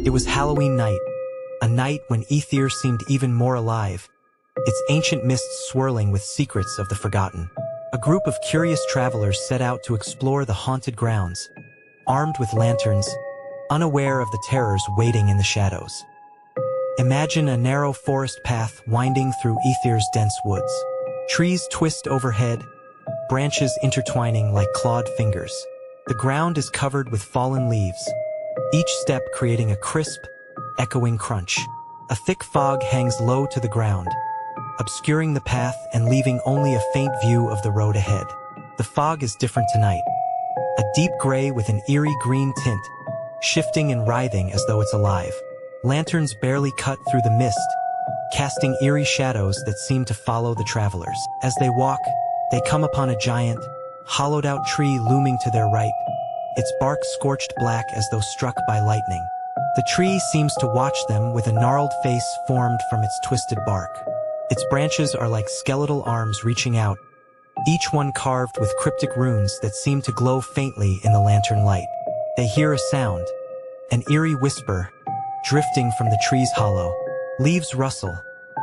It was Halloween night, a night when Aethir seemed even more alive, its ancient mists swirling with secrets of the forgotten. A group of curious travelers set out to explore the haunted grounds, armed with lanterns, unaware of the terrors waiting in the shadows. Imagine a narrow forest path winding through Aethir's dense woods. Trees twist overhead, branches intertwining like clawed fingers. The ground is covered with fallen leaves, each step creating a crisp, echoing crunch. A thick fog hangs low to the ground, obscuring the path and leaving only a faint view of the road ahead. The fog is different tonight, a deep gray with an eerie green tint, shifting and writhing as though it's alive. Lanterns barely cut through the mist, casting eerie shadows that seem to follow the travelers. As they walk, they come upon a giant, hollowed-out tree looming to their right, its bark scorched black as though struck by lightning. The tree seems to watch them with a gnarled face formed from its twisted bark. Its branches are like skeletal arms reaching out, each one carved with cryptic runes that seem to glow faintly in the lantern light. They hear a sound, an eerie whisper, drifting from the tree's hollow. Leaves rustle,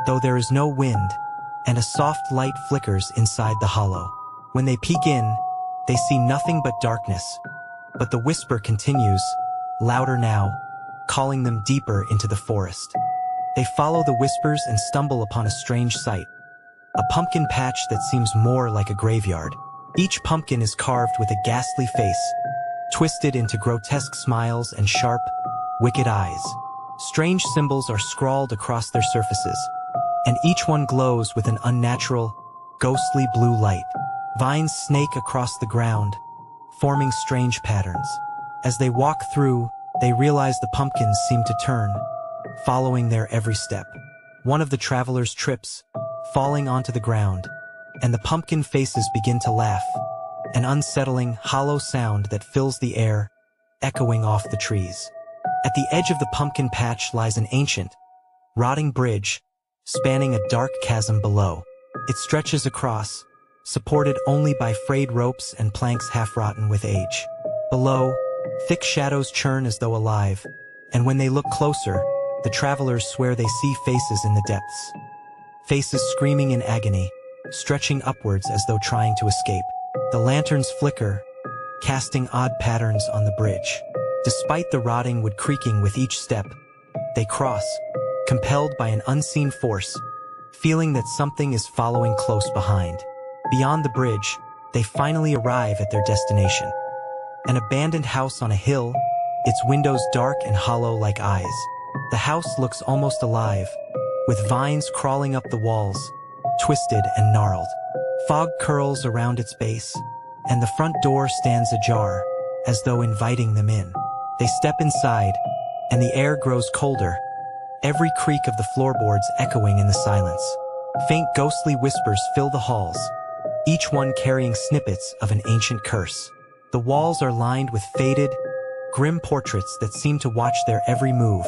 though there is no wind, and a soft light flickers inside the hollow. When they peek in, they see nothing but darkness. But the whisper continues, louder now, calling them deeper into the forest. They follow the whispers and stumble upon a strange sight. A pumpkin patch that seems more like a graveyard. Each pumpkin is carved with a ghastly face, twisted into grotesque smiles and sharp, wicked eyes. Strange symbols are scrawled across their surfaces, and each one glows with an unnatural, ghostly blue light. Vines snake across the ground, forming strange patterns. As they walk through, they realize the pumpkins seem to turn, following their every step. One of the travelers trips, falling onto the ground, and the pumpkin faces begin to laugh, an unsettling, hollow sound that fills the air, echoing off the trees. At the edge of the pumpkin patch lies an ancient, rotting bridge, spanning a dark chasm below. It stretches across, supported only by frayed ropes and planks half-rotten with age. Below, thick shadows churn as though alive, and when they look closer, the travelers swear they see faces in the depths. Faces screaming in agony, stretching upwards as though trying to escape. The lanterns flicker, casting odd patterns on the bridge. Despite the rotting wood creaking with each step, they cross, compelled by an unseen force, feeling that something is following close behind. Beyond the bridge, they finally arrive at their destination. An abandoned house on a hill, its windows dark and hollow like eyes. The house looks almost alive, with vines crawling up the walls, twisted and gnarled. Fog curls around its base, and the front door stands ajar, as though inviting them in. They step inside, and the air grows colder, every creak of the floorboards echoing in the silence. Faint ghostly whispers fill the halls, each one carrying snippets of an ancient curse. The walls are lined with faded, grim portraits that seem to watch their every move,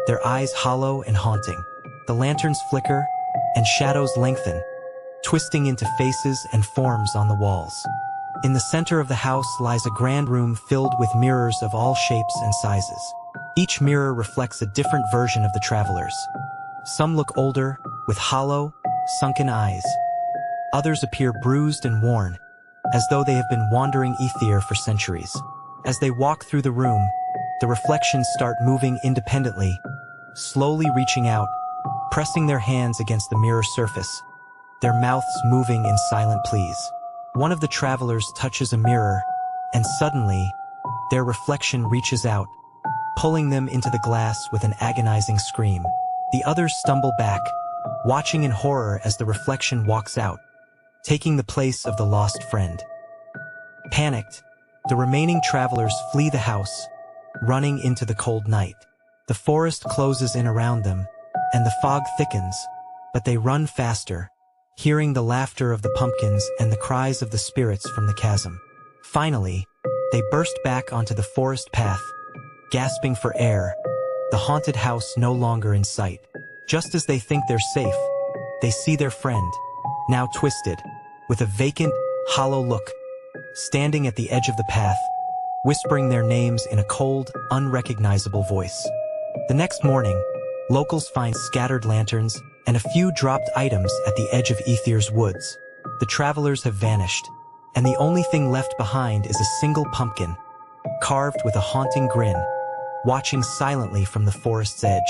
their eyes hollow and haunting. The lanterns flicker, and shadows lengthen, twisting into faces and forms on the walls. In the center of the house lies a grand room filled with mirrors of all shapes and sizes. Each mirror reflects a different version of the travelers. Some look older, with hollow, sunken eyes. Others appear bruised and worn, as though they have been wandering Aethir for centuries. As they walk through the room, the reflections start moving independently, slowly reaching out, pressing their hands against the mirror surface, their mouths moving in silent pleas. One of the travelers touches a mirror, and suddenly, their reflection reaches out, pulling them into the glass with an agonizing scream. The others stumble back, watching in horror as the reflection walks out, taking the place of the lost friend. Panicked, the remaining travelers flee the house, running into the cold night. The forest closes in around them, and the fog thickens, but they run faster, hearing the laughter of the pumpkins and the cries of the spirits from the chasm. Finally, they burst back onto the forest path, gasping for air, the haunted house no longer in sight. Just as they think they're safe, they see their friend, now twisted, with a vacant, hollow look, standing at the edge of the path, whispering their names in a cold, unrecognizable voice. The next morning, locals find scattered lanterns and a few dropped items at the edge of Aethir's woods. The travelers have vanished, and the only thing left behind is a single pumpkin, carved with a haunting grin, watching silently from the forest's edge.